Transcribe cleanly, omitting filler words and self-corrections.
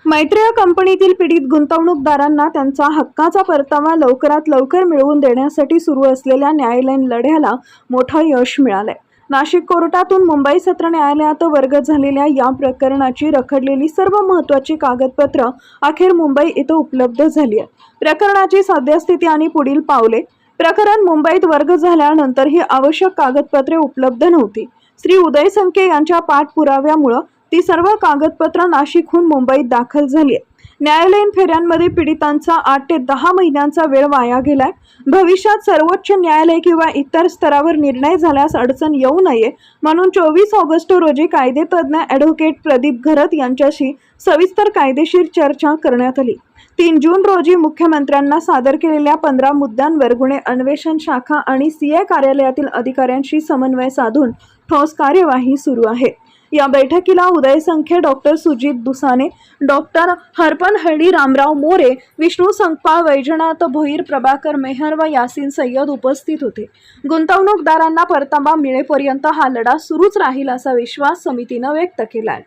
मैत्रेय कंपनीतील पीडित गुंतवणूकदारांना त्यांचा हक्काचा परतावा लवकरात लवकर मिळवून देण्यासाठी सुरू असलेल्या न्यायालयीन लढ्याला मोठं यश मिळालंय। नाशिक कोर्टातून मुंबई सत्र न्यायालयात वर्ग झालेल्या या प्रकरणाची रखडलेली सर्व महत्त्वाची कागदपत्र अखेर मुंबई इथं उपलब्ध झाली आहेत। प्रकरणाची सद्यस्थिती आणि पुढील पावले। प्रकरण मुंबईत वर्ग झाल्यानंतर ही आवश्यक कागदपत्रे उपलब्ध नव्हती। श्री उदय संके यांच्या पाठपुराव्यामुळे ती सर्व कागदपत्र नाशिकहून मुंबईत दाखल झाली आहेत। न्यायालयीन फेऱ्यांमध्ये पीडितांचा 8 ते 10 महिन्यांचा वेळ वाया गेलाय। भविष्यात सर्वोच्च न्यायालय किंवा इतर स्तरावर निर्णय झाल्यास अडचण येऊ नये म्हणून 24 ऑगस्ट रोजी कायदेतज्ञ ॲडव्होकेट प्रदीप घरत यांच्याशी सविस्तर कायदेशीर चर्चा करण्यात आली। 3 जून रोजी मुख्यमंत्र्यांना सादर केलेल्या 15 मुद्द्यांवर गुन्हे अन्वेषण शाखा आणि सीए कार्यालयातील अधिकाऱ्यांशी समन्वय साधून ठोस कार्यवाही सुरू आहे। या बैठकीला उदय संखे, डॉक्टर सुजित दुसाने, डॉक्टर हरपनहळ्ळी, रामराव मोरे, विष्णू संकपाळ, वैजनाथ भोईर, प्रभाकर मेहर व यासीन सय्यद उपस्थित होते। गुंतवणूकदारांना परतावा मिळेपर्यंत हा लढा सुरूच राहील असा विश्वास समितीने व्यक्त केला आहे।